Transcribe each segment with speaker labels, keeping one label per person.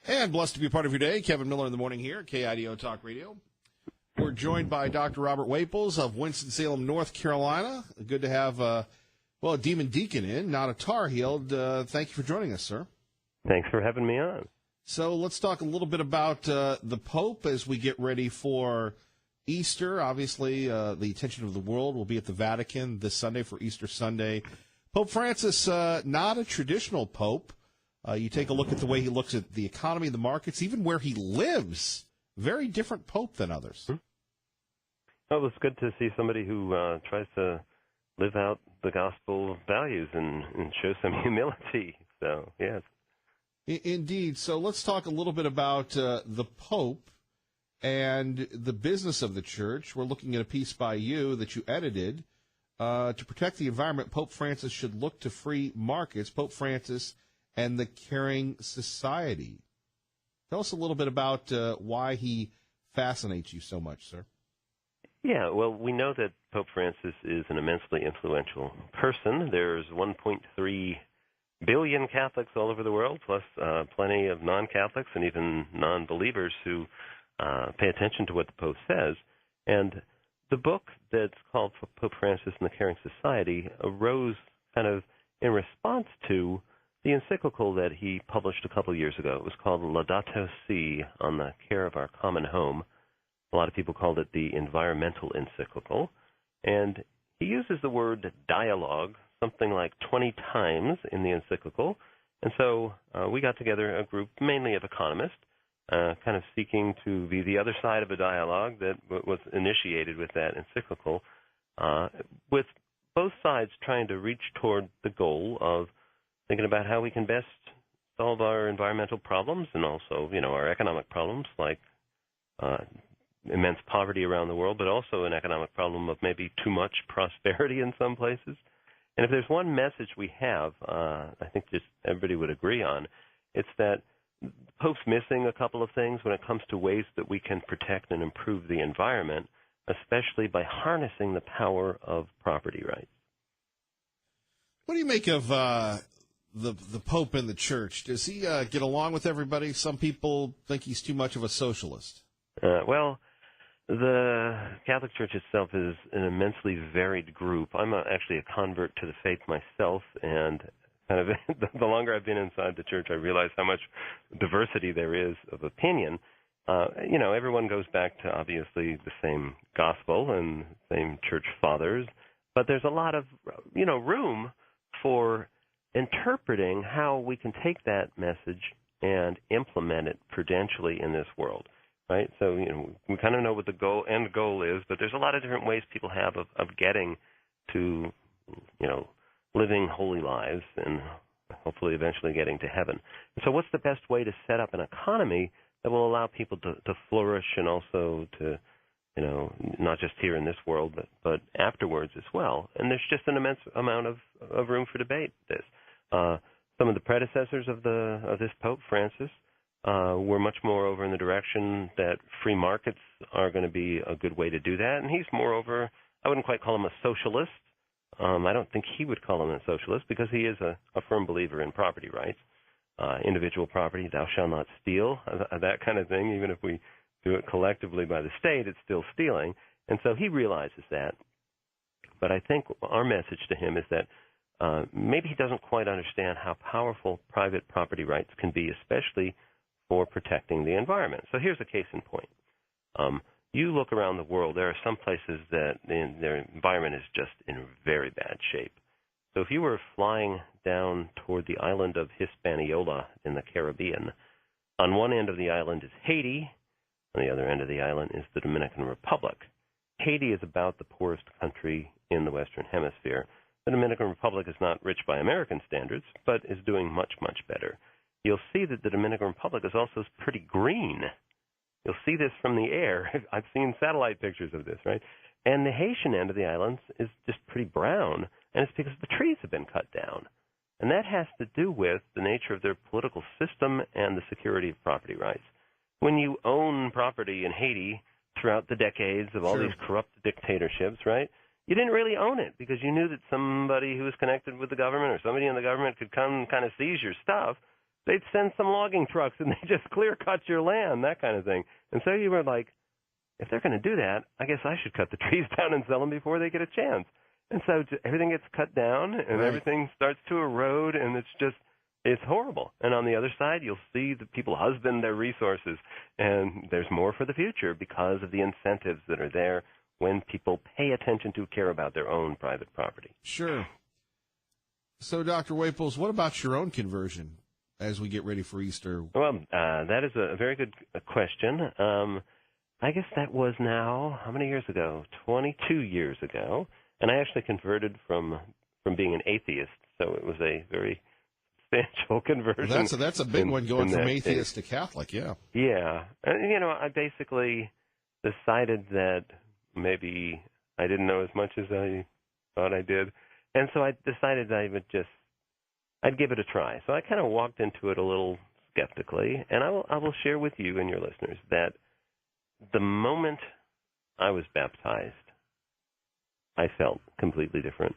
Speaker 1: And blessed to be a part of your day. Kevin Miller in the morning here at KIDO Talk Radio. We're joined by Dr. Robert Waples of Winston-Salem, North Carolina. Good to have, a Demon Deacon in, not a Tar Heeled. Thank you for joining us, sir.
Speaker 2: Thanks for having me on.
Speaker 1: So let's talk a little bit about the Pope as we get ready for Easter. Obviously, the attention of the world will be at the Vatican this Sunday for Easter Sunday. Pope Francis, not a traditional pope. You take a look at the way he looks at the economy, the markets, even where he lives. Very different pope than others.
Speaker 2: Well, it's good to see somebody who tries to live out the gospel values and show some humility. So, yes.
Speaker 1: Indeed. So let's talk a little bit about the Pope and the business of the church. We're looking at a piece by you that you edited. To protect the environment, Pope Francis should look to free markets. Pope Francis and the Caring Society. Tell us a little bit about why he fascinates you so much, sir.
Speaker 2: Yeah, well, we know that Pope Francis is an immensely influential person. There's 1.3 billion Catholics all over the world, plus plenty of non-Catholics and even non-believers who pay attention to what the Pope says. And the book that's called Pope Francis and the Caring Society arose kind of in response to the encyclical that he published a couple of years ago. It was called Laudato Si, on the care of our common home. A lot of people called it the environmental encyclical. And he uses the word dialogue something like 20 times in the encyclical. And so we got together a group mainly of economists, kind of seeking to be the other side of a dialogue that was initiated with that encyclical, with both sides trying to reach toward the goal of thinking about how we can best solve our environmental problems and also, our economic problems like immense poverty around the world, but also an economic problem of maybe too much prosperity in some places. And if there's one message we have, I think just everybody would agree on, it's that the Pope's missing a couple of things when it comes to ways that we can protect and improve the environment, especially by harnessing the power of property rights.
Speaker 1: What do you make of the Pope in the church? Does he get along with everybody? Some people think he's too much of a socialist.
Speaker 2: Well, the Catholic Church itself is an immensely varied group. I'm actually a convert to the faith myself, and kind of the longer I've been inside the church, I realize how much diversity there is of opinion. Everyone goes back to obviously the same gospel and same church fathers, but there's a lot of room for interpreting how we can take that message and implement it prudentially in this world. Right, so we kind of know what the end goal is, but there's a lot of different ways people have of getting to, living holy lives and hopefully eventually getting to heaven. And so, what's the best way to set up an economy that will allow people to flourish and also to, not just here in this world, but afterwards as well? And there's just an immense amount of room for debate. Some of the predecessors of this Pope Francis. We're much more over in the direction that free markets are going to be a good way to do that. And he's moreover, I wouldn't quite call him a socialist. I don't think he would call him a socialist because he is a firm believer in property rights, individual property, thou shalt not steal, that kind of thing. Even if we do it collectively by the state, it's still stealing. And so he realizes that. But I think our message to him is that maybe he doesn't quite understand how powerful private property rights can be, especially for protecting the environment. So here's a case in point. You look around the world, there are some places that their environment is just in very bad shape. So if you were flying down toward the island of Hispaniola in the Caribbean, on one end of the island is Haiti, on the other end of the island is the Dominican Republic. Haiti is about the poorest country in the Western Hemisphere. The Dominican Republic is not rich by American standards, but is doing much, much better. You'll see that the Dominican Republic is also pretty green. You'll see this from the air. I've seen satellite pictures of this, right? And the Haitian end of the islands is just pretty brown, and it's because the trees have been cut down. And that has to do with the nature of their political system and the security of property rights. When you own property in Haiti throughout the decades of all these corrupt dictatorships, right, you didn't really own it because you knew that somebody who was connected with the government or somebody in the government could come kind of seize your stuff. they'd send some logging trucks and they just clear cut your land, that kind of thing. And so you were like, if they're going to do that, I guess I should cut the trees down and sell them before they get a chance. And so everything gets cut down and everything starts to erode, and it's horrible. And on the other side, you'll see the people husband their resources, and there's more for the future because of the incentives that are there when people pay attention to care about their own private property.
Speaker 1: Sure. So, Dr. Waples, what about your own conversion as we get ready for Easter?
Speaker 2: Well, that is a very good question. I guess that was now, how many years ago? 22 years ago. And I actually converted from being an atheist, so it was a very substantial conversion.
Speaker 1: Well, that's a big one, going from atheist to Catholic, yeah.
Speaker 2: Yeah. And, I basically decided that maybe I didn't know as much as I thought I did. And so I decided I'd give it a try. So I kind of walked into it a little skeptically, and I will share with you and your listeners that the moment I was baptized, I felt completely different.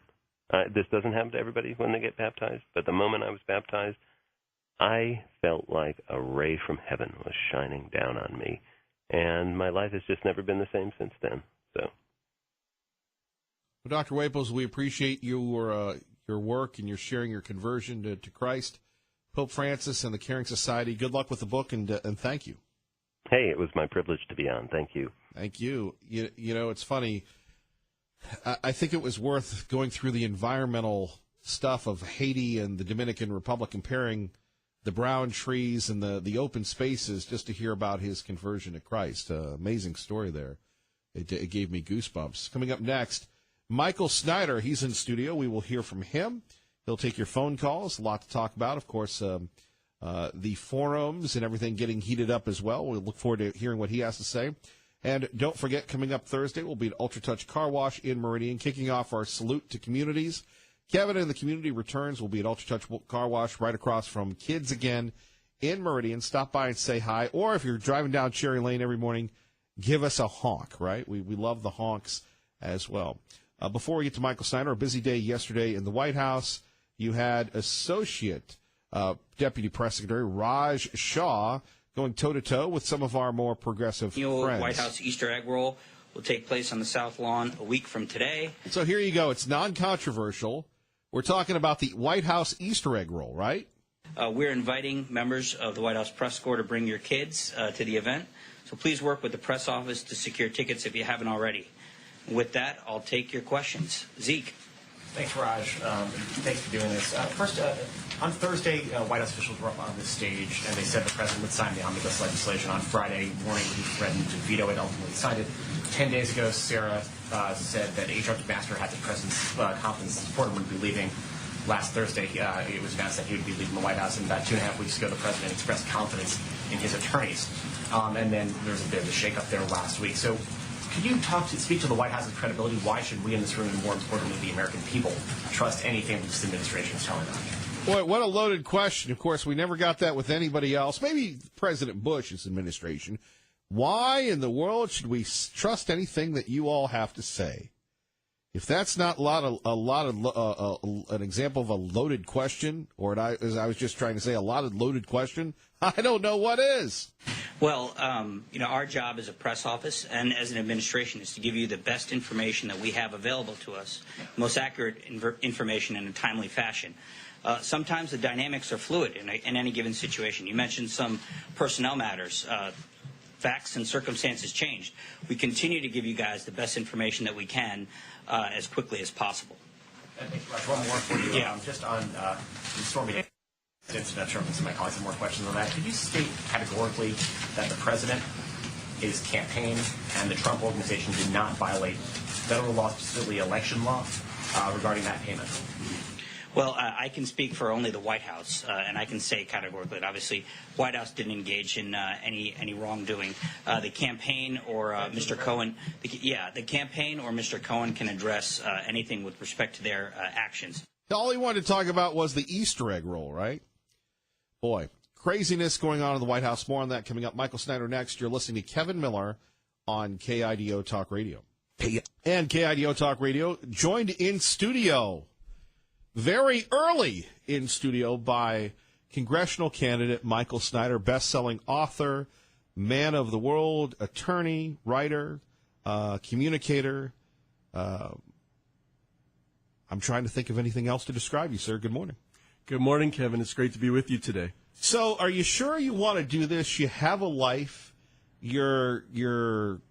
Speaker 2: This doesn't happen to everybody when they get baptized, but the moment I was baptized, I felt like a ray from heaven was shining down on me, and my life has just never been the same since then. So,
Speaker 1: well, Dr. Waples, we appreciate your work and your sharing your conversion to Christ. Pope Francis and the Caring Society, good luck with the book, and thank you.
Speaker 2: Hey, it was my privilege to be on. Thank you.
Speaker 1: Thank you. You know, it's funny. I think it was worth going through the environmental stuff of Haiti and the Dominican Republic, comparing the brown trees and the open spaces, just to hear about his conversion to Christ. Amazing story there. It gave me goosebumps. Coming up next, Michael Snyder. He's in studio. We will hear from him. He'll take your phone calls. A lot to talk about. Of course, the forums and everything getting heated up as well. We look forward to hearing what he has to say. And don't forget, coming up Thursday, we'll be at Ultra Touch Car Wash in Meridian, kicking off our Salute to Communities. Kevin and the community returns. We'll be at Ultra Touch Car Wash right across from Kids Again in Meridian. Stop by and say hi. Or if you're driving down Cherry Lane every morning, give us a honk, right? We love the honks as well. Before we get to Michael Snyder, a busy day yesterday in the White House. You had Associate Deputy Press Secretary Raj Shah going toe-to-toe with some of our more progressive friends.
Speaker 3: White House Easter egg roll will take place on the South Lawn a week from today.
Speaker 1: So here you go. It's non-controversial. We're talking about the White House Easter egg roll, right?
Speaker 3: We're inviting members of the White House Press Corps to bring your kids to the event. So please work with the press office to secure tickets if you haven't already. With that, I'll take your questions. Zeke.
Speaker 4: Thanks, Raj. Thanks for doing this. First, on Thursday, White House officials were up on the stage, and they said the president would sign the omnibus legislation. On Friday morning, he threatened to veto it, ultimately signed it. 10 days ago, Sarah said that H.R. McMaster had the president's confidence and support and would be leaving. Last Thursday, it was announced that he would be leaving the White House, and about 2.5 weeks ago, the president expressed confidence in his attorneys. And then there was a bit of a shakeup there last week. So could you speak to the White House's credibility? Why should we in this room, and more importantly, the American people, trust anything that this administration is telling them?
Speaker 1: Boy, what a loaded question. Of course, we never got that with anybody else. Maybe President Bush's administration. Why in the world should we trust anything that you all have to say? If that's not an example of a loaded question, or as I was just trying to say, a loaded question, I don't know what is.
Speaker 3: Well, our job as a press office and as an administration is to give you the best information that we have available to us, most accurate information in a timely fashion. Sometimes the dynamics are fluid in any given situation. You mentioned some personnel matters. Facts and circumstances changed. We continue to give you guys the best information that we can as quickly as possible.
Speaker 4: One more for you. Yeah. Just on the Stormy incident, I'm sure some of my colleagues have more questions on that. Could you state categorically that the president, his campaign, and the Trump organization did not violate federal law, specifically election law, regarding that payment?
Speaker 3: Well, I can speak for only the White House, and I can say categorically that obviously White House didn't engage in any wrongdoing. The campaign or Mr. Cohen, the campaign or Mr. Cohen can address anything with respect to their actions.
Speaker 1: All he wanted to talk about was the Easter egg roll, right? Boy, craziness going on in the White House. More on that coming up. Michael Snyder next. You're listening to Kevin Miller on KIDO Talk Radio. And KIDO Talk Radio joined in studio very early in studio by congressional candidate Michael Snyder, best-selling author, man of the world, attorney, writer, communicator. I'm trying to think of anything else to describe you, sir. Good morning.
Speaker 5: Good morning, Kevin. It's great to be with you today.
Speaker 1: So, are you sure you want to do this? You have a life. You're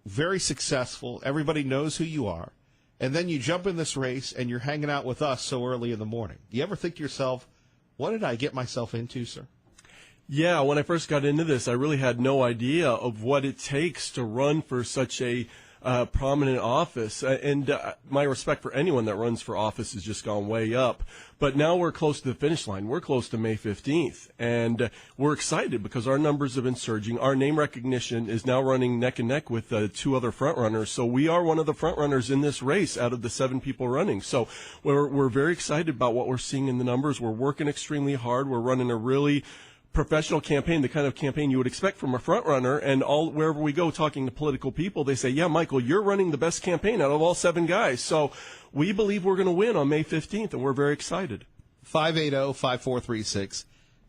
Speaker 1: very successful. Everybody knows who you are. And then you jump in this race and you're hanging out with us so early in the morning. Do you ever think to yourself, what did I get myself into, sir?
Speaker 5: Yeah, when I first got into this, I really had no idea of what it takes to run for such a prominent office. And my respect for anyone that runs for office has just gone way up. But now we're close to the finish line. We're close to May 15th. And we're excited because our numbers have been surging. Our name recognition is now running neck and neck with 2 other front runners. So we are one of the front runners in this race out of the 7 people running. So we're very excited about what we're seeing in the numbers. We're working extremely hard. We're running a really professional campaign, the kind of campaign you would expect from a front runner, and wherever we go talking to political people, they say, yeah, Michael, you're running the best campaign out of all 7 guys. So we believe we're going to win on May 15th, and we're very excited.
Speaker 1: 580-5436,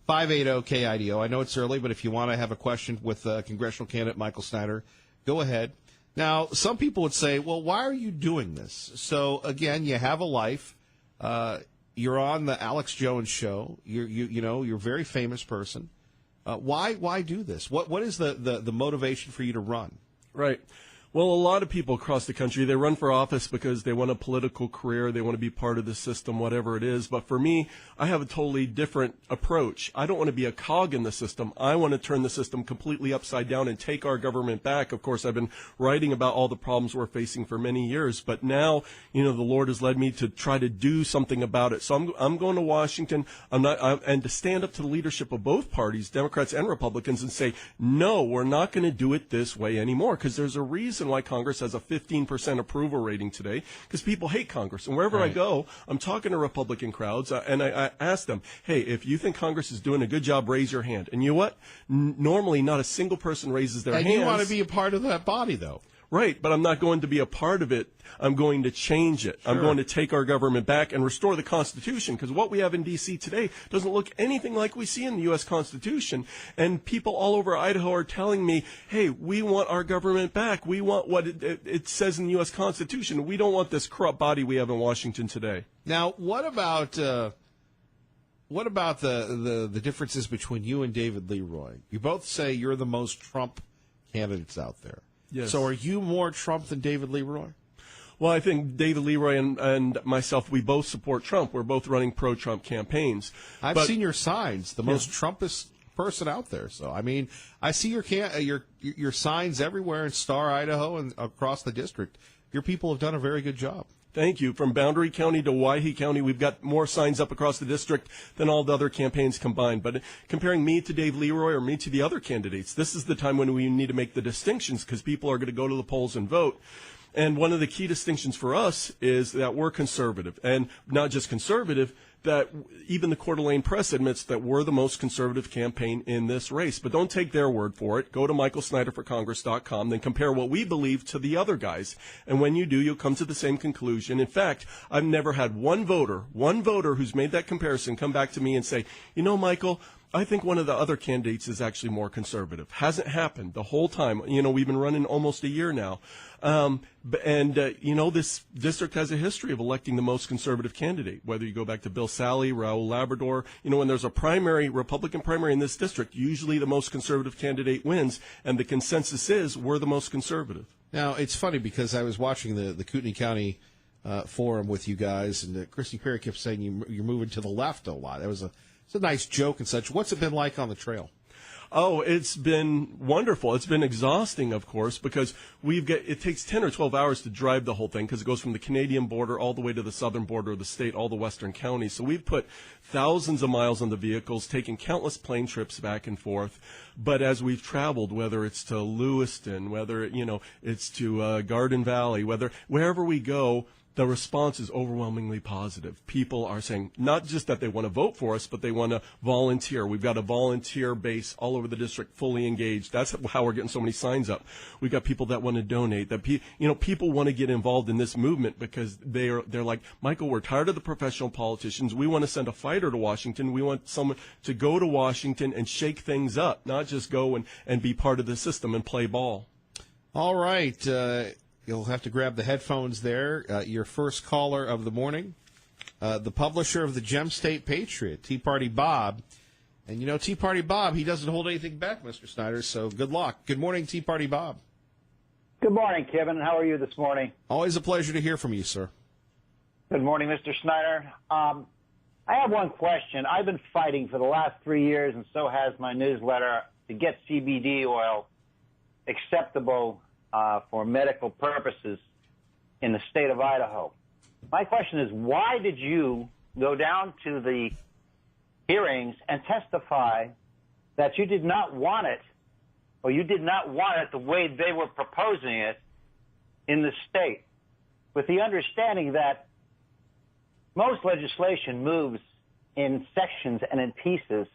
Speaker 1: 580-KIDO. I know it's early, but if you want to have a question with congressional candidate Michael Snyder, go ahead. Now, some people would say, well, why are you doing this? So, again, you have a life. You're on the Alex Jones show. You're a very famous person. Why do this? What is the motivation for you to run?
Speaker 5: Right. Well, a lot of people across the country, they run for office because they want a political career, they want to be part of the system, whatever it is. But for me, I have a totally different approach. I don't want to be a cog in the system. I want to turn the system completely upside down and take our government back. Of course, I've been writing about all the problems we're facing for many years, but now, the Lord has led me to try to do something about it. So I'm going to Washington, and to stand up to the leadership of both parties, Democrats and Republicans, and say, no, we're not going to do it this way anymore, because there's a reason why Congress has a 15% approval rating today, because people hate Congress. And wherever I go, I'm talking to Republican crowds, and I ask them, hey, if you think Congress is doing a good job, raise your hand. And you know what? Normally, not a single person raises their hand.
Speaker 1: And you want to be a part of that body, though.
Speaker 5: Right, but I'm not going to be a part of it. I'm going to change it. Sure. I'm going to take our government back and restore the Constitution, because what we have in D.C. today doesn't look anything like we see in the U.S. Constitution. And people all over Idaho are telling me, hey, we want our government back. We want what it says in the U.S. Constitution. We don't want this corrupt body we have in Washington today.
Speaker 1: Now, what about the differences between you and David Leroy? You both say you're the most Trump candidates out there.
Speaker 5: Yes.
Speaker 1: So are you more Trump than David Leroy?
Speaker 5: Well, I think David Leroy and myself, we both support Trump. We're both running pro-Trump campaigns.
Speaker 1: I've seen your signs, the most Trumpist person out there. So, I mean, I see your signs everywhere in Star, Idaho, and across the district. Your people have done a very good job.
Speaker 5: Thank you. From Boundary County to Waihee County, we've got more signs up across the district than all the other campaigns combined. But comparing me to Dave Leroy or me to the other candidates, this is the time when we need to make the distinctions, because people are going to go to the polls and vote. And one of the key distinctions for us is that we're conservative, and not just conservative, that even the Coeur d'Alene Press admits that we're the most conservative campaign in this race. But don't take their word for it. Go to michaelsnyderforcongress.com, then compare what we believe to the other guys. And when you do, you'll come to the same conclusion. In fact, I've never had one voter who's made that comparison come back to me and say, Michael, I think one of the other candidates is actually more conservative. Hasn't happened the whole time. We've been running almost a year now. This district has a history of electing the most conservative candidate, whether you go back to Bill Sally, Raul Labrador. When there's a Republican primary in this district, usually the most conservative candidate wins, and the consensus is we're the most conservative.
Speaker 1: Now, it's funny because I was watching the Kootenai County forum with you guys, and Christy Perry kept saying you're moving to the left a lot. It's a nice joke and such. What's it been like on the trail?
Speaker 5: Oh, it's been wonderful. It's been exhausting, of course, because it takes 10 or 12 hours to drive the whole thing, because it goes from the Canadian border all the way to the southern border of the state, all the western counties. So we've put thousands of miles on the vehicles, taken countless plane trips back and forth. But as we've traveled, whether it's to Lewiston, whether it's to Garden Valley, wherever we go, the response is overwhelmingly positive. People are saying not just that they want to vote for us, but they want to volunteer. We've got a volunteer base all over the district, fully engaged. That's how we're getting so many signs up. We've got people that want to donate. That people want to get involved in this movement because they're like, Michael, we're tired of the professional politicians. We want to send a fighter to Washington. We want someone to go to Washington and shake things up, not just go and be part of the system and play ball.
Speaker 1: All right. You'll have to grab the headphones there. Your first caller of the morning, the publisher of the Gem State Patriot, Tea Party Bob. And, you know, Tea Party Bob, he doesn't hold anything back, Mr. Snyder, so good luck. Good morning, Tea Party Bob.
Speaker 6: Good morning, Kevin. How are you this morning?
Speaker 1: Always a pleasure to hear from you, sir.
Speaker 6: Good morning, Mr. Snyder. I have one question. I've been fighting for the last 3 years, and so has my newsletter, to get CBD oil acceptable for medical purposes in the state of Idaho. My question is, why did you go down to the hearings and testify that you did not want it, or you did not want it the way they were proposing it in the state, with the understanding that most legislation moves in sections and in pieces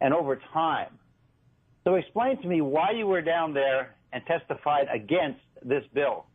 Speaker 6: and over time? So explain to me why you were down there and testified against this bill.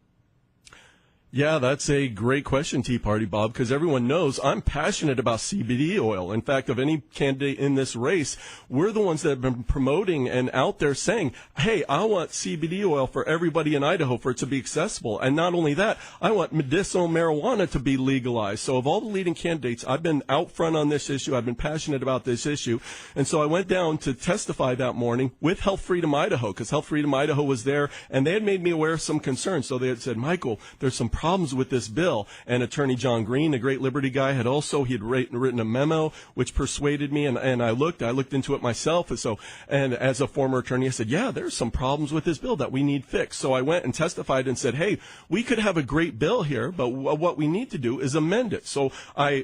Speaker 5: Yeah, that's a great question, Tea Party Bob, because everyone knows I'm passionate about CBD oil. In fact, of any candidate in this race, we're the ones that have been promoting and out there saying, hey, I want CBD oil for everybody in Idaho for it to be accessible. And not only that, I want medicinal marijuana to be legalized. So of all the leading candidates, I've been out front on this issue. I've been passionate about this issue. And so I went down to testify that morning with Health Freedom Idaho, because Health Freedom Idaho was there, and they had made me aware of some concerns. So they had said, Michael, there's some problems with this bill. And Attorney John Green, a great Liberty guy, had written a memo which persuaded me, and I looked into it myself. And as a former attorney, I said, yeah, there's some problems with this bill that we need fixed. So I went and testified and said, hey, we could have a great bill here, but what we need to do is amend it. So I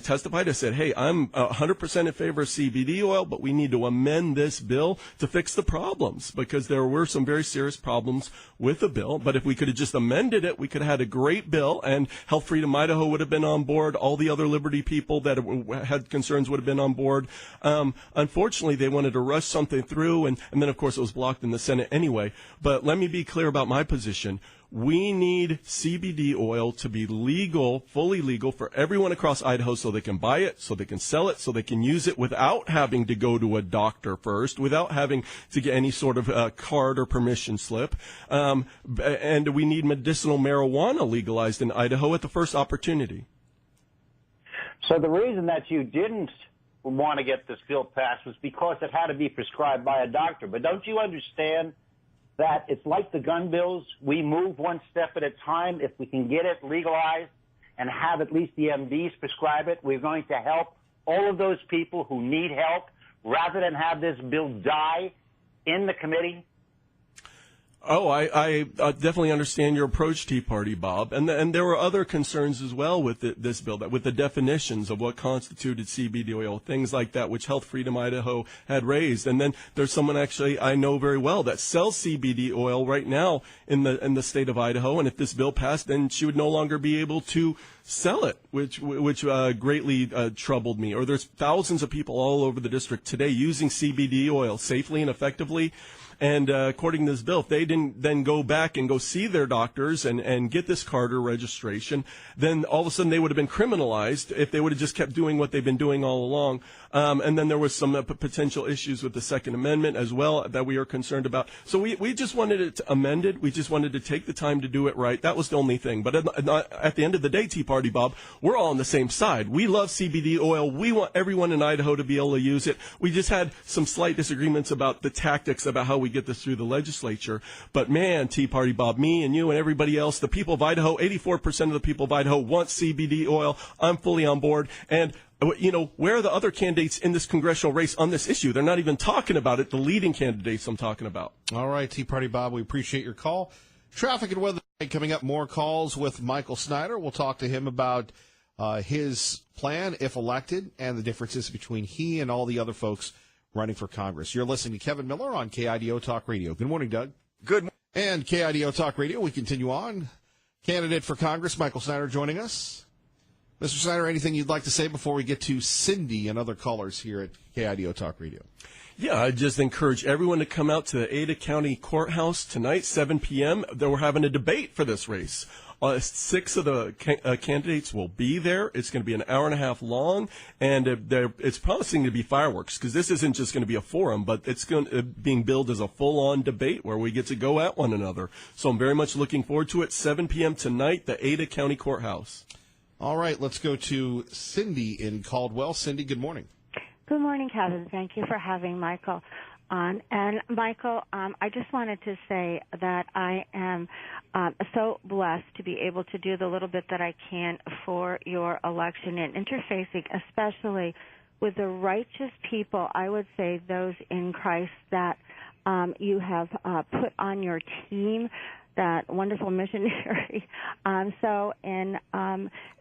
Speaker 5: testified, I said, hey, I'm 100% in favor of CBD oil, but we need to amend this bill to fix the problems, because there were some very serious problems with the bill. But if we could have just amended it, we could have had a great bill, and Health Freedom Idaho would have been on board. All the other Liberty people that had concerns would have been on board. Unfortunately, they wanted to rush something through, and then, of course, it was blocked in the Senate anyway. But let me be clear about my position. We need CBD oil to be legal, fully legal for everyone across Idaho, so they can buy it, so they can sell it, so they can use it without having to go to a doctor first, without having to get any sort of card or permission slip. And we need medicinal marijuana legalized in Idaho at the first opportunity.
Speaker 6: So the reason that you didn't want to get this bill passed was because it had to be prescribed by a doctor. But don't you understand that it's like the gun bills? We move one step at a time. If we can get it legalized and have at least the MDs prescribe it, we're going to help all of those people who need help rather than have this bill die in the committee.
Speaker 5: Oh, I definitely understand your approach, Tea Party Bob. And there were other concerns as well with this bill, with the definitions of what constituted CBD oil, things like that, which Health Freedom Idaho had raised. And then there's someone actually I know very well that sells CBD oil right now in the state of Idaho. And if this bill passed, then she would no longer be able to sell it, which greatly troubled me. Or there's thousands of people all over the district today using CBD oil safely and effectively. And according to this bill, if they didn't then go back and go see their doctors and get this Carter registration, then all of a sudden they would have been criminalized if they would have just kept doing what they've been doing all along. And then there was some potential issues with the Second Amendment as well that we are concerned about. So we just wanted it amended. We just wanted to take the time to do it right. That was the only thing. But at the end of the day, Tea Party Bob, we're all on the same side. We love CBD oil. We want everyone in Idaho to be able to use it. We just had some slight disagreements about the tactics about how we get this through the legislature. But man, Tea Party Bob, me and you and everybody else, the people of Idaho, 84% of the people of Idaho want CBD oil. I'm fully on board. And you know, where are the other candidates in this congressional race on this issue? They're not even talking about it, the leading candidates I'm talking about.
Speaker 1: All right, Tea Party Bob, we appreciate your call. Traffic and weather coming up, more calls with Michael Snyder. We'll talk to him about his plan, if elected, and the differences between he and all the other folks running for Congress. You're listening to Kevin Miller on KIDO Talk Radio. Good morning, Doug.
Speaker 7: Good morning.
Speaker 1: And KIDO Talk Radio, we continue on. Candidate for Congress, Michael Snyder, joining us. Mr. Snyder, anything you'd like to say before we get to Cindy and other callers here at KIDO Talk Radio?
Speaker 5: Yeah, I just encourage everyone to come out to the Ada County Courthouse tonight, 7 p.m. Then we're having a debate for this race. 6 of the candidates will be there. It's going to be an hour and a half long, and it's promising to be fireworks because this isn't just going to be a forum, but it's being billed as a full-on debate where we get to go at one another. So I'm very much looking forward to it. 7 p.m. tonight, the Ada County Courthouse.
Speaker 1: All right, let's go to Cindy in Caldwell. Cindy, good morning.
Speaker 7: Good morning, Kevin. Thank you for having Michael on. And Michael, I just wanted to say that I am so blessed to be able to do the little bit that I can for your election and interfacing, especially with the righteous people, I would say those in Christ that you have put on your team, that wonderful missionary.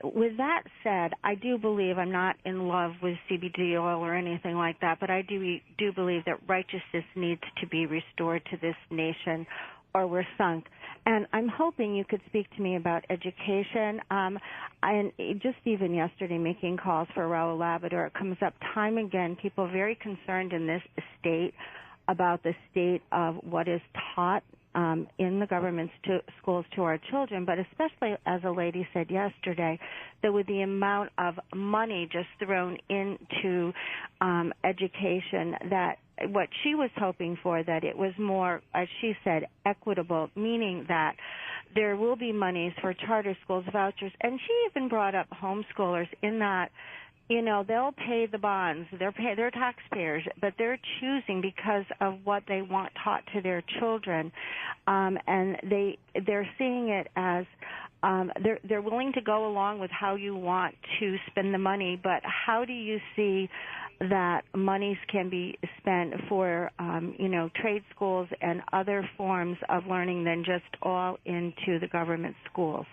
Speaker 7: With that said, I do believe I'm not in love with CBD oil or anything like that, but I do believe that righteousness needs to be restored to this nation or we're sunk. And I'm hoping you could speak to me about education. And just even yesterday making calls for Raul Labrador, it comes up time again, people very concerned in this state about the state of what is taught in the government schools to our children, but especially, as a lady said yesterday, that with the amount of money just thrown into education, that what she was hoping for, that it was more, as she said, equitable, meaning that there will be monies for charter schools, vouchers, and she even brought up homeschoolers in that, you know, they'll pay the bonds, they're taxpayers, but they're choosing because of what they want taught to their children, and they're seeing it as they're willing to go along with how you want to spend the money, but how do you see that monies can be spent for trade schools and other forms of learning than just all into the government schools?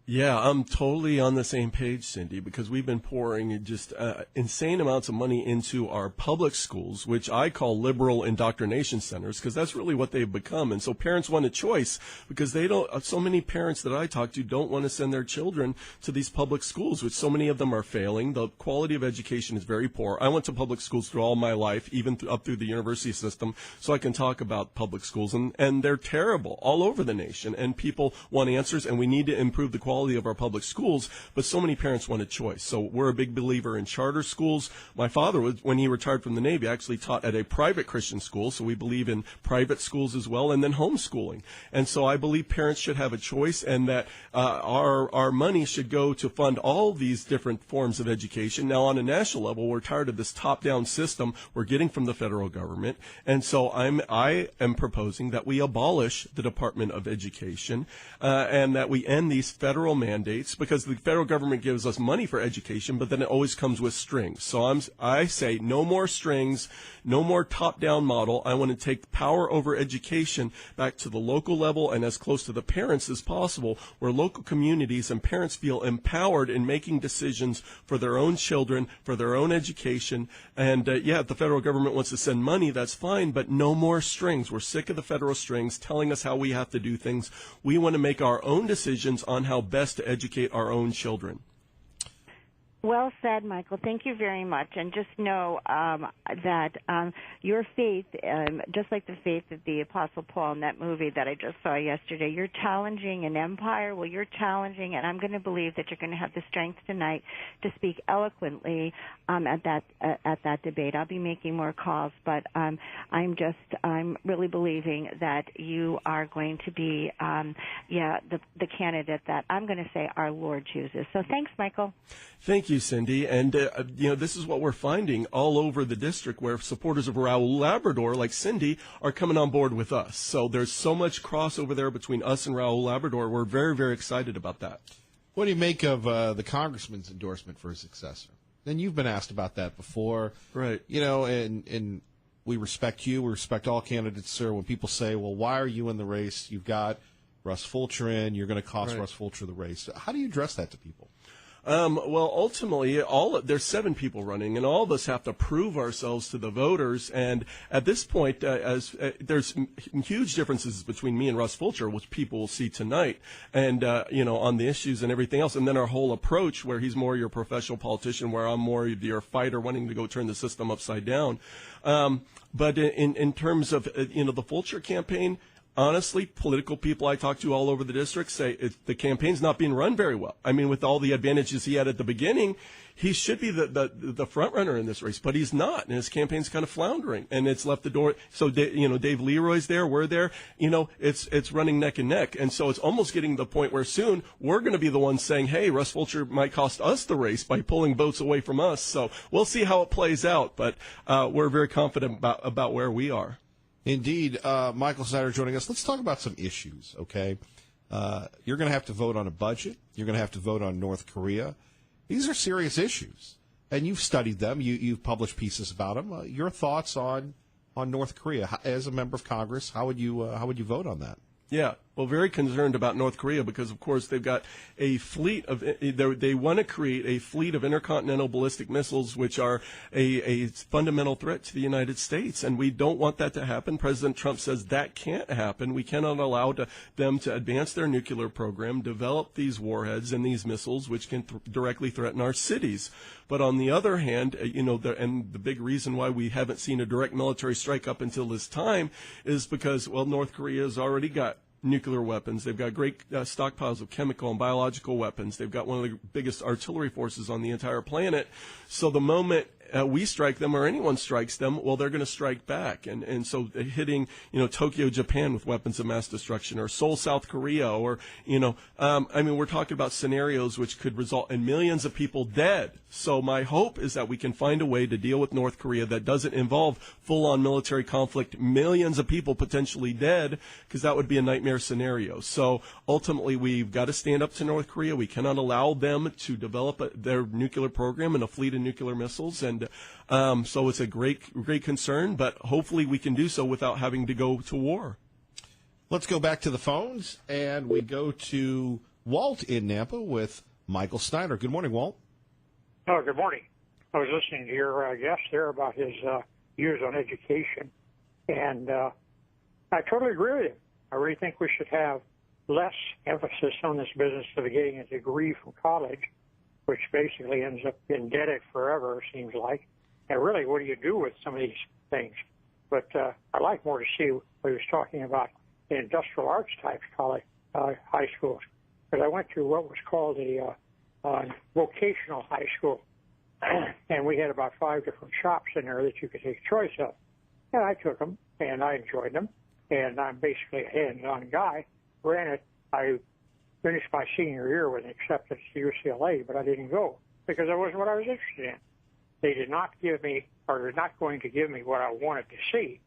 Speaker 5: Yeah, I'm totally on the same page, Cindy, because we've been pouring just insane amounts of money into our public schools, which I call liberal indoctrination centers, because that's really what they've become. And so parents want a choice because they don't. So many parents that I talk to don't want to send their children to these public schools, which so many of them are failing. The quality of education is very poor. I went to public schools through all my life, even up through the university system, so I can talk about public schools, and they're terrible all over the nation. And people want answers, and we need to improve the quality of our public schools, but so many parents want a choice. So we're a big believer in charter schools. My father, when he retired from the Navy, actually taught at a private Christian school, so we believe in private schools as well, and then homeschooling. And so I believe parents should have a choice, and that our money should go to fund all these different forms of education. Now, on a national level, we're tired of this top-down system we're getting from the federal government, and so I am proposing that we abolish the Department of Education and that we end these federal mandates, because the federal government gives us money for education, but then it always comes with strings. So I say no more strings, no more top-down model. I want to take power over education back to the local level and as close to the parents as possible, where local communities and parents feel empowered in making decisions for their own children, for their own education. And if the federal government wants to send money, that's fine, but no more strings. We're sick of the federal strings telling us how we have to do things. We want to make our own decisions on how best to educate our own children.
Speaker 7: Well said, Michael. Thank you very much. And just know that your faith, just like the faith of the Apostle Paul in that movie that I just saw yesterday, you're challenging an empire. Well, you're challenging, and I'm going to believe that you're going to have the strength tonight to speak eloquently at that debate. I'll be making more calls, but I'm really believing that you are going to be, the candidate that I'm going to say our Lord chooses. So thanks, Michael.
Speaker 5: Thank you, Cindy. And, this is what we're finding all over the district, where supporters of Raul Labrador, like Cindy, are coming on board with us. So there's so much crossover there between us and Raul Labrador. We're very, very excited about that.
Speaker 1: What do you make of the congressman's endorsement for his successor? And you've been asked about that before.
Speaker 5: Right.
Speaker 1: And we respect you. We respect all candidates, sir. When people say, well, why are you in the race? You've got Russ Fulcher in. You're going to cost
Speaker 5: Right.
Speaker 1: Russ Fulcher the race. How do you address that to people?
Speaker 5: Well, ultimately, there's 7 people running, and all of us have to prove ourselves to the voters. And at this point, there's huge differences between me and Russ Fulcher, which people will see tonight, and on the issues and everything else. And then our whole approach, where he's more your professional politician, where I'm more of your fighter, wanting to go turn the system upside down. But in terms of the Fulcher campaign, honestly, political people I talk to all over the district say the campaign's not being run very well. I mean, with all the advantages he had at the beginning, he should be the front runner in this race, but he's not, and his campaign's kind of floundering, and it's left the door. So, Dave Leroy's there, we're there. It's running neck and neck, and so it's almost getting to the point where soon we're going to be the ones saying, "Hey, Russ Fulcher might cost us the race by pulling votes away from us." So we'll see how it plays out, but we're very confident about where we are.
Speaker 1: Indeed. Michael Snyder joining us. Let's talk about some issues, okay? You're going to have to vote on a budget. You're going to have to vote on North Korea. These are serious issues, and you've studied them. You've published pieces about them. Your thoughts on North Korea as a member of Congress? How would you vote on that?
Speaker 5: Yeah, well, very concerned about North Korea because, of course, they've got a fleet of they want to create a fleet of intercontinental ballistic missiles, which are a fundamental threat to the United States, and we don't want that to happen. President Trump says that can't happen. We cannot allow them to advance their nuclear program, develop these warheads and these missiles, which can directly threaten our cities. But on the other hand, and the big reason why we haven't seen a direct military strike up until this time is because, well, North Korea has already got nuclear weapons. They've got great stockpiles of chemical and biological weapons. They've got one of the biggest artillery forces on the entire planet. So the moment we strike them or anyone strikes them, well, they're going to strike back. And so hitting, Tokyo, Japan with weapons of mass destruction, or Seoul, South Korea, or, we're talking about scenarios which could result in millions of people dead. So my hope is that we can find a way to deal with North Korea that doesn't involve full-on military conflict, millions of people potentially dead, because that would be a nightmare scenario. So ultimately, we've got to stand up to North Korea. We cannot allow them to develop their nuclear program and a fleet of nuclear missiles. And so it's a great concern, but hopefully we can do so without having to go to war.
Speaker 1: Let's go back to the phones, and we go to Walt in Nampa with Michael Snyder. Good morning, Walt.
Speaker 8: Oh, good morning. I was listening to your guest there about his views on education, and I totally agree with him. I really think we should have less emphasis on this business of getting a degree from college, which basically ends up being dead forever, it seems like. And really, what do you do with some of these things? But I'd like more to see what he was talking about in industrial arts type college, high schools. Because I went to what was called a vocational high school, and we had about 5 different shops in there that you could take choice of. And I took them, and I enjoyed them, and I'm basically a hands-on guy. Granted, I finished my senior year with an acceptance to UCLA, but I didn't go because that wasn't what I was interested in. They did not give me, or they're not going to give me what I wanted to see.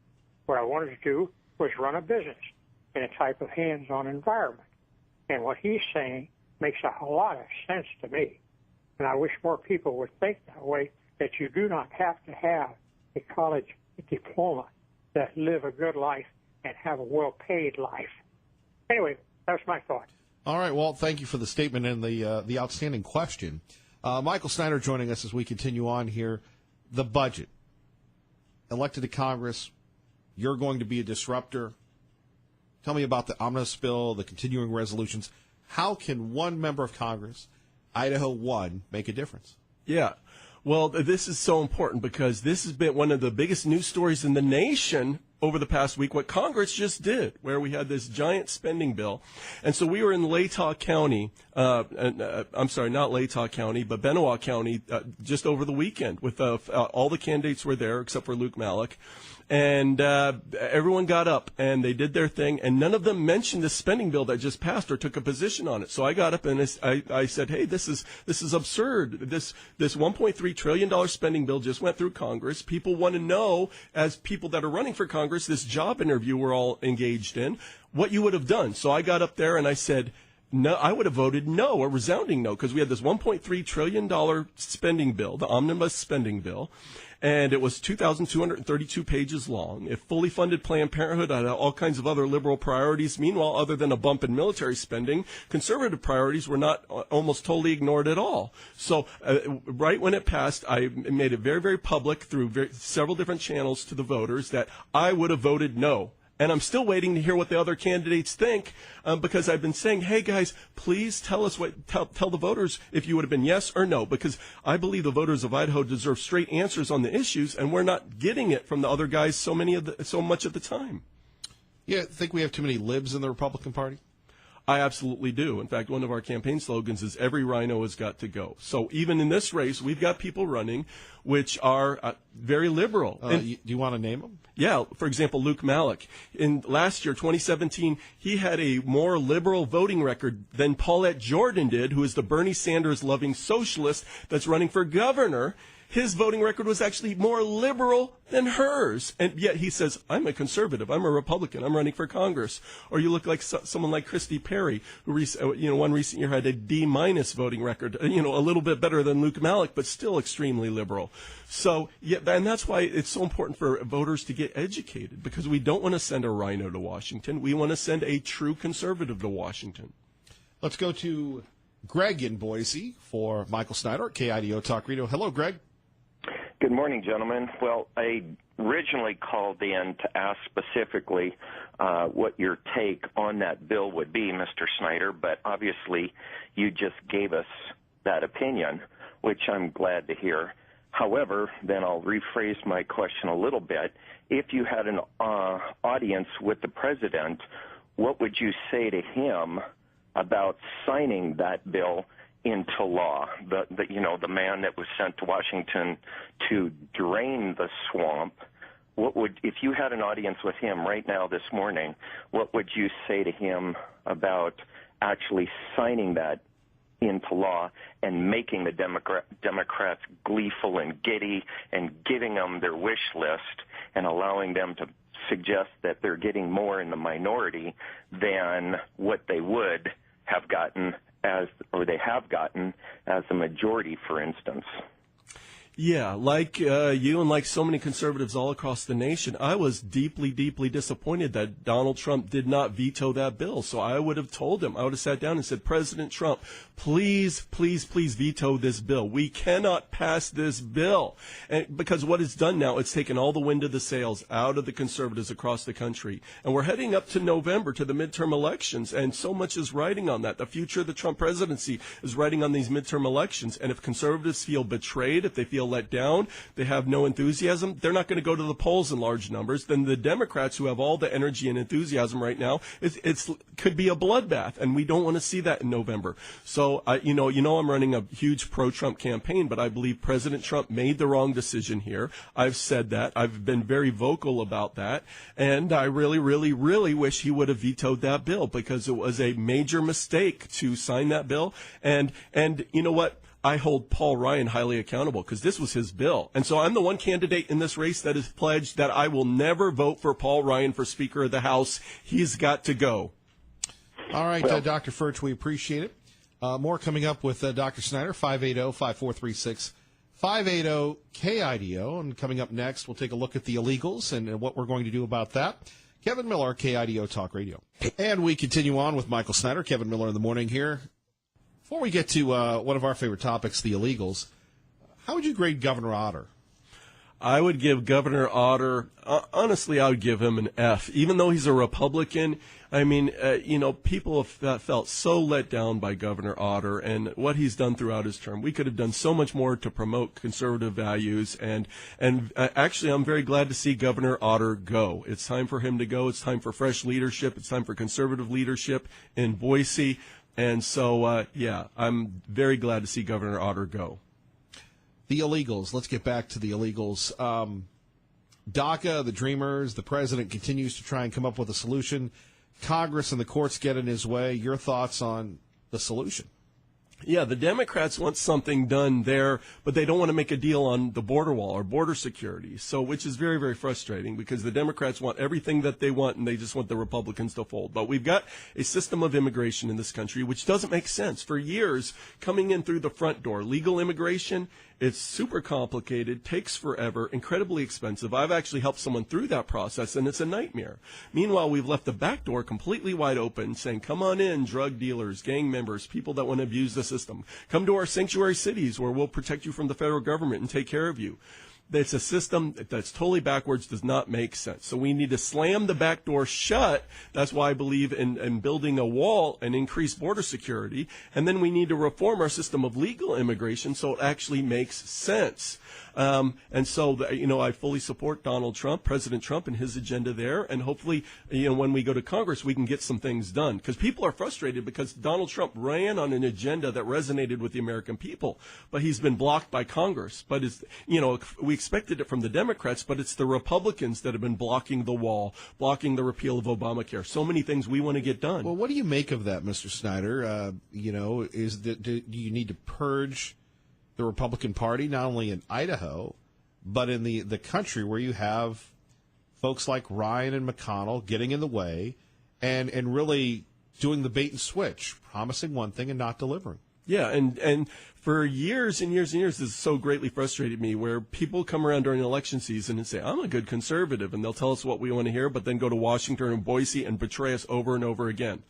Speaker 8: What I wanted to do was run a business in a type of hands-on environment. And what he's saying makes a lot of sense to me. And I wish more people would think that way, that you do not have to have a college diploma to live a good life and have a well-paid life. Anyway, that's my thought.
Speaker 1: All right, Walt, thank you for the statement and the outstanding question. Michael Snyder joining us as we continue on here. The budget. Elected to Congress, you're going to be a disruptor. Tell me about the omnibus bill, the continuing resolutions. How can one member of Congress, Idaho 1, make a difference?
Speaker 5: Yeah. Well, this is so important because this has been one of the biggest news stories in the nation over the past week, what Congress just did, where we had this giant spending bill. And so we were in Latah County, I'm sorry, not Latah County, but Benoit County, just over the weekend with all the candidates were there except for Luke Malek. And everyone got up and they did their thing, and none of them mentioned the spending bill that just passed or took a position on it. So I got up and I said, "Hey, this is absurd. This $1.3 trillion spending bill just went through Congress. People want to know, as people that are running for Congress, this job interview we're all engaged in, what you would have done." So I got up there and I said, no, I would have voted no, a resounding no, because we had this $1.3 trillion spending bill, the omnibus spending bill. and it was 2,232 pages long. It fully funded Planned Parenthood, had all kinds of other liberal priorities. Meanwhile, other than a bump in military spending, conservative priorities were not almost totally ignored at all. So right when it passed, I made it very, very public through several different channels to the voters that I would have voted no. And I'm still waiting to hear what the other candidates think, because I've been saying, hey, guys, please tell us tell the voters if you would have been yes or no, because I believe the voters of Idaho deserve straight answers on the issues, and we're not getting it from the other guys so much at the time.
Speaker 1: Yeah, think we have too many libs in the Republican Party?
Speaker 5: I absolutely do. In fact, one of our campaign slogans is every rhino has got to go. So even in this race, we've got people running which are very liberal.
Speaker 1: Do you want to name them?
Speaker 5: Yeah. For example, Luke Malik. In last year, 2017, he had a more liberal voting record than Paulette Jordan did, who is the Bernie Sanders-loving socialist that's running for governor. His voting record was actually more liberal than hers. And yet he says, I'm a conservative. I'm a Republican. I'm running for Congress. Or you look like someone like Christy Perry, who one recent year had a D- voting record, a little bit better than Luke Malik, but still extremely liberal. So, yeah, and that's why it's so important for voters to get educated, because we don't want to send a rhino to Washington. We want to send a true conservative to Washington.
Speaker 1: Let's go to Greg in Boise for Michael Snyder at KIDO Talk Radio. Hello, Greg.
Speaker 9: Good morning, gentlemen. Well, I originally called in to ask specifically what your take on that bill would be, Mr. Snyder, but obviously you just gave us that opinion, which I'm glad to hear. However, then I'll rephrase my question a little bit. If you had an audience with the president, what would you say to him about signing that bill into law? The man that was sent to Washington to drain the swamp. If you had an audience with him right now this morning, what would you say to him about actually signing that into law and making the Democrats gleeful and giddy and giving them their wish list and allowing them to suggest that they're getting more in the minority than what they would have gotten they have gotten as a majority, for instance?
Speaker 5: Yeah, like you and like so many conservatives all across the nation, I was deeply, deeply disappointed that Donald Trump did not veto that bill. So I would have told him, I would have sat down and said, President Trump, please, please, please veto this bill. We cannot pass this bill. And because what it's done now, it's taken all the wind of the sails out of the conservatives across the country. And we're heading up to November, to the midterm elections, and so much is riding on that. The future of the Trump presidency is riding on these midterm elections. And if conservatives feel betrayed, if they feel let down, they have no enthusiasm, they're not going to go to the polls in large numbers. Then the Democrats, who have all the energy and enthusiasm right now, it could be a bloodbath, and we don't want to see that in November. So, I'm running a huge pro-Trump campaign, but I believe President Trump made the wrong decision here. I've said that. I've been very vocal about that, and I really, really, really wish he would have vetoed that bill, because it was a major mistake to sign that bill. And you know what? I hold Paul Ryan highly accountable, because this was his bill. And so I'm the one candidate in this race that has pledged that I will never vote for Paul Ryan for Speaker of the House. He's got to go.
Speaker 1: All right, Dr. Furch, we appreciate it. More coming up with Dr. Snyder, 580-5436, 580-KIDO. And coming up next, we'll take a look at the illegals and what we're going to do about that. Kevin Miller, KIDO Talk Radio. And we continue on with Michael Snyder, Kevin Miller in the morning here. Before we get to one of our favorite topics, the illegals, how would you grade Governor Otter?
Speaker 5: I would give Governor Otter, honestly, I would give him an F. Even though he's a Republican, I mean, people have felt so let down by Governor Otter and what he's done throughout his term. We could have done so much more to promote conservative values, and actually, I'm very glad to see Governor Otter go. It's time for him to go. It's time for fresh leadership. It's time for conservative leadership in Boise. And so, I'm very glad to see Governor Otter go.
Speaker 1: The illegals. Let's get back to the illegals. DACA, the Dreamers, the president continues to try and come up with a solution. Congress and the courts get in his way. Your thoughts on the solution?
Speaker 5: Yeah, the Democrats want something done there, but they don't want to make a deal on the border wall or border security. So, which is very, very frustrating, because the Democrats want everything that they want and they just want the Republicans to fold. But we've got a system of immigration in this country which doesn't make sense. For years, coming in through the front door, legal immigration, It's super complicated, takes forever, incredibly expensive. I've actually helped someone through that process, and it's a nightmare. Meanwhile, we've left the back door completely wide open, saying, come on in, drug dealers, gang members, people that want to abuse the system. Come to our sanctuary cities where we'll protect you from the federal government and take care of you. It's a system that's totally backwards, does not make sense. So we need to slam the back door shut. That's why I believe in building a wall and increased border security. And then we need to reform our system of legal immigration so it actually makes sense. And so, I fully support Donald Trump, President Trump, and his agenda there. And hopefully, when we go to Congress, we can get some things done. Because people are frustrated because Donald Trump ran on an agenda that resonated with the American people. But he's been blocked by Congress. But, we expected it from the Democrats, but it's the Republicans that have been blocking the wall, blocking the repeal of Obamacare. So many things we want to get done.
Speaker 1: Well, what do you make of that, Mr. Snyder? Do you need to purge the Republican Party, not only in Idaho, but in the country where you have folks like Ryan and McConnell getting in the way and really doing the bait and switch, promising one thing and not delivering?
Speaker 5: Yeah, and for years and years and years, this has so greatly frustrated me, where people come around during election season and say, I'm a good conservative, and they'll tell us what we want to hear, but then go to Washington and Boise and betray us over and over again.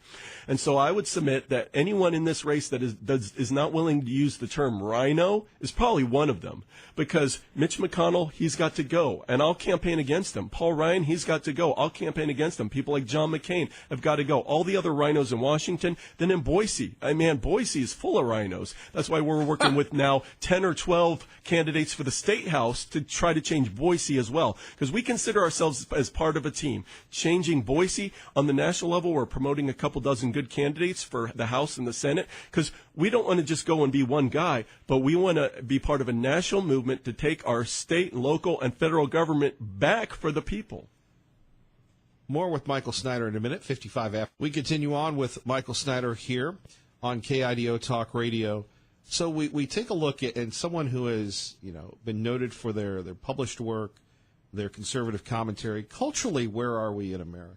Speaker 5: And so I would submit that anyone in this race that is not willing to use the term rhino is probably one of them, because Mitch McConnell, he's got to go, and I'll campaign against him. Paul Ryan, he's got to go. I'll campaign against him. People like John McCain have got to go. All the other rhinos in Washington, then in Boise. Boise is full of rhinos. That's why we're working with now 10 or 12 candidates for the State House to try to change Boise as well, because we consider ourselves as part of a team. Changing Boise on the national level, we're promoting a couple dozen good candidates for the House and the Senate, because we don't want to just go and be one guy, but we want to be part of a national movement to take our state, local, and federal government back for the people.
Speaker 1: More with Michael Snyder in a minute, 55F. We continue on with Michael Snyder here on KIDO Talk Radio. So we take a look at and someone who has been noted for their published work, their conservative commentary. Culturally, where are we in America?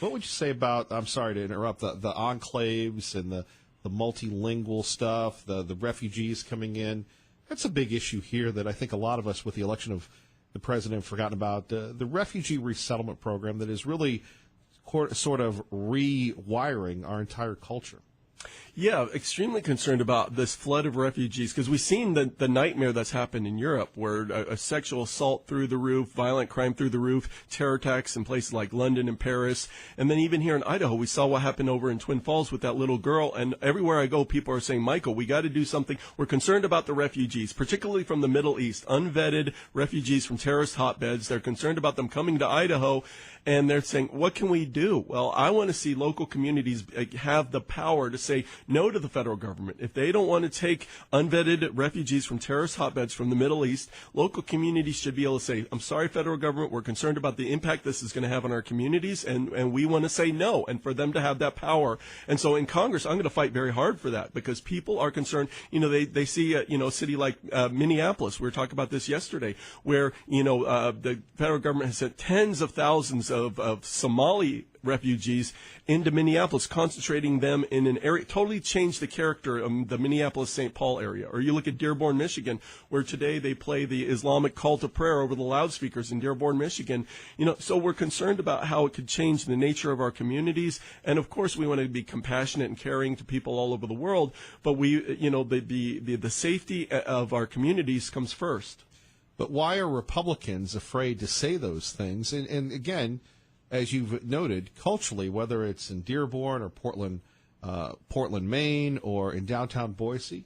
Speaker 1: What would you say about, I'm sorry to interrupt, the enclaves and the multilingual stuff, the refugees coming in? That's a big issue here that I think a lot of us with the election of the president have forgotten about. The refugee resettlement program that is really sort of rewiring our entire culture.
Speaker 5: Yeah, extremely concerned about this flood of refugees, because we've seen the nightmare that's happened in Europe, where a sexual assault through the roof, violent crime through the roof, terror attacks in places like London and Paris. And then even here in Idaho, we saw what happened over in Twin Falls with that little girl. And everywhere I go, people are saying, Michael, we got to do something. We're concerned about the refugees, particularly from the Middle East, unvetted refugees from terrorist hotbeds. They're concerned about them coming to Idaho. And they're saying, what can we do? Well, I want to see local communities have the power to say no to the federal government. If they don't want to take unvetted refugees from terrorist hotbeds from the Middle East, local communities should be able to say, I'm sorry, federal government, we're concerned about the impact this is going to have on our communities, and we want to say no, and for them to have that power. And so in Congress, I'm going to fight very hard for that, because people are concerned. They see a city like Minneapolis. We were talking about this yesterday, where the federal government has sent tens of thousands of Somali refugees into Minneapolis, concentrating them in an area, totally changed the character of the Minneapolis-St. Paul area. Or you look at Dearborn, Michigan, where today they play the Islamic call to prayer over the loudspeakers in Dearborn, Michigan. So we're concerned about how it could change the nature of our communities. And of course, we want to be compassionate and caring to people all over the world. But the safety of our communities comes first.
Speaker 1: But why are Republicans afraid to say those things? And again, as you've noted, culturally, whether it's in Dearborn or Portland, Maine, or in downtown Boise,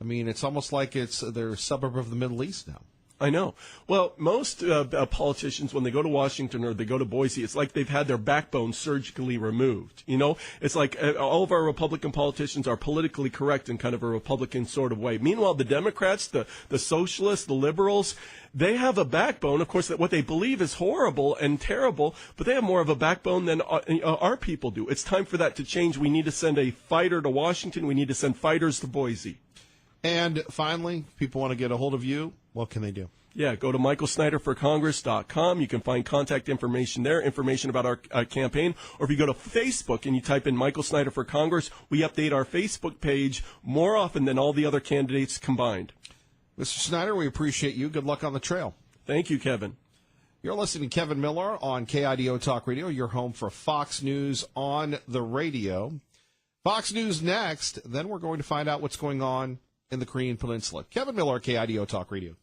Speaker 1: it's almost like they're a suburb of the Middle East now.
Speaker 5: I know. Well, most politicians, when they go to Washington or they go to Boise, it's like they've had their backbone surgically removed. It's like all of our Republican politicians are politically correct in kind of a Republican sort of way. Meanwhile, the Democrats, the socialists, the liberals, they have a backbone. Of course, that what they believe is horrible and terrible, but they have more of a backbone than our people do. It's time for that to change. We need to send a fighter to Washington. We need to send fighters to Boise.
Speaker 1: And finally, if people want to get a hold of you, what can they do?
Speaker 5: Yeah, go to michaelsnyderforcongress.com. You can find contact information there, information about our campaign. Or if you go to Facebook and you type in Michael Snyder for Congress, we update our Facebook page more often than all the other candidates combined.
Speaker 1: Mr. Snyder, we appreciate you. Good luck on the trail.
Speaker 5: Thank you, Kevin.
Speaker 1: You're listening to Kevin Miller on KIDO Talk Radio, your home for Fox News on the radio. Fox News next, then we're going to find out what's going on in the Korean Peninsula. Kevin Miller, KIDO Talk Radio.